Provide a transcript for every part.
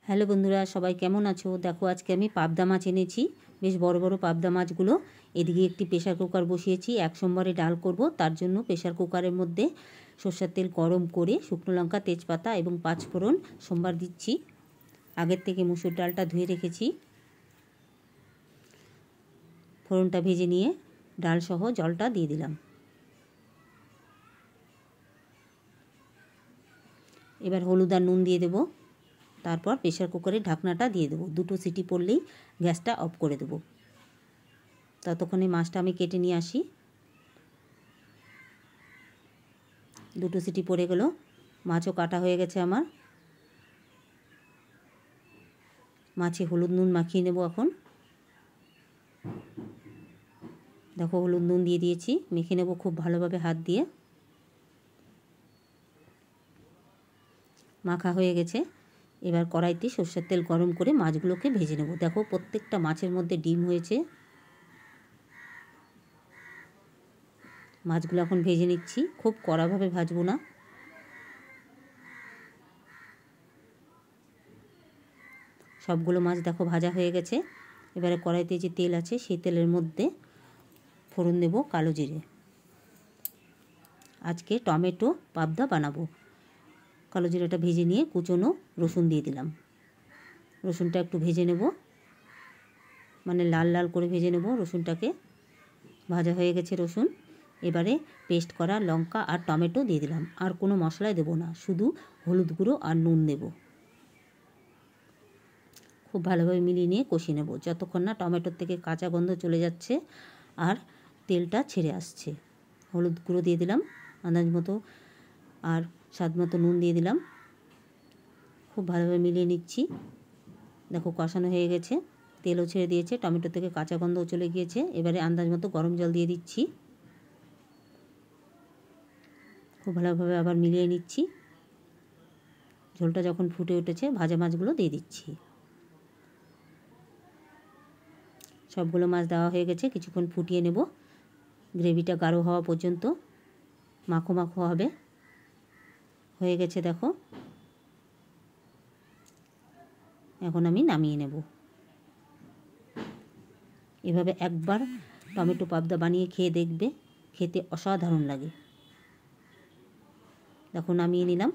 Hello বন্ধুরা, সবাই কেমন আছো? দেখো আজকে আমি পাবদা মাছ এনেছি, বেশ বড় বড় পাবদা মাছগুলো। এদিকে একটি প্রেশার কুকার বসিয়েছি, এক সোমবারে ডাল করব, তার জন্য প্রেশার কুকারের মধ্যে সরষের তেল গরম করে শুকনো লঙ্কা, তেজপাতা এবং পাঁচফোড়ন সোমবার দিচ্ছি। আগের থেকে মুসুর ডালটা ধুয়ে রেখেছি। ফোড়নটা ভেজে নিয়ে ডাল সহ জলটা দিয়ে দিলাম। এবার হলুদ আর নুন দিয়ে দেবো। তারপর প্রেশার কুকারের ঢাকনাটা দিয়ে দেবো। দুটো সিটি পড়লেই গ্যাসটা অফ করে দেবো। ততক্ষণে মাছটা আমি কেটে নিয়ে আসি। দুটো সিটি পড়ে গেল, মাছও কাটা হয়ে গেছে আমার। মাছে হলুদ নুন মাখিয়ে নেব এখন। দেখো হলুদ নুন দিয়ে দিয়েছি, মেখে নেব খুব ভালোভাবে হাত দিয়ে। মাখা হয়ে গেছে। এবার কড়াইতে সরষের তেল গরম করে মাছগুলোকে ভেজে নেব। দেখো প্রত্যেকটা মাছের মধ্যে ডিম হয়েছে। মাছগুলো এখন ভেজে নিচ্ছি, খুব কড়াভাবে ভাজবো না। সবগুলো মাছ দেখো ভাজা হয়ে গেছে। এবারে কড়াইতে যে তেল আছে সেই তেলের মধ্যে ফোড়ন দেব কালো জিরে। আজকে টমেটো পাবদা বানাবো। কালো জিরাটা ভেজে নিয়ে কুচনো রসুন দিয়ে দিলাম। রসুনটা একটু ভেজে নেব, মানে লাল লাল করে ভেজে নেব রসুনটাকে। ভাজা হয়ে গেছে রসুন। এবারে পেস্ট করা লঙ্কা আর টমেটো দিয়ে দিলাম। আর কোনো মশলাই দেব না, শুধু হলুদ গুঁড়ো আর নুন দেব। খুব ভালোভাবে মিলিয়ে নিয়ে কষিয়ে নেব যতক্ষণ না টমেটোর থেকে কাঁচা গন্ধ চলে যাচ্ছে আর তেলটা ছেড়ে আসছে। হলুদ গুঁড়ো দিয়ে দিলাম আন্দাজ মতো, আর স্বাদ মতো নুন দিয়ে দিলাম। খুব ভালোভাবে মিলিয়ে নিচ্ছি। দেখো কষানো হয়ে গেছে, তেলও ছেড়ে দিয়েছে, টমেটো থেকে কাঁচা গন্ধও চলে গিয়েছে। এবারে আন্দাজ মতো গরম জল দিয়ে দিচ্ছি। খুব ভালোভাবে আবার মিলিয়ে নিচ্ছি। ঝোলটা যখন ফুটে উঠেছে ভাজা মাছগুলো দিয়ে দিচ্ছি। সবগুলো মাছ দেওয়া হয়ে গেছে, কিছুক্ষণ ফুটিয়ে নেব। গ্রেভিটা গাঢ় হওয়া পর্যন্ত মাখো মাখো হবে। হয়ে গেছে দেখো। এখন আমি নামিয়ে নেব। এভাবে একবার টমেটো পাবদা বানিয়ে খেয়ে দেখবে, খেতে অসাধারণ লাগে। দেখো নামিয়ে নিলাম।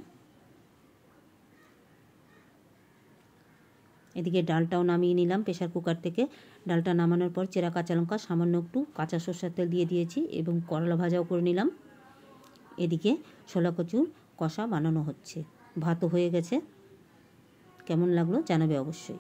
এদিকে ডালটাও নামিয়ে নিলাম প্রেশার কুকার থেকে। ডালটা নামানোর পর চেরা কাঁচা লঙ্কা, সামান্য একটু কাঁচা সরষের তেল দিয়ে দিয়েছি এবং করলা ভাজাও করে নিলাম। এদিকে ছোলা কচুর কষা বানানো হচ্ছে। ভাতও হয়ে গেছে। কেমন লাগলো জানাবে অবশ্যই।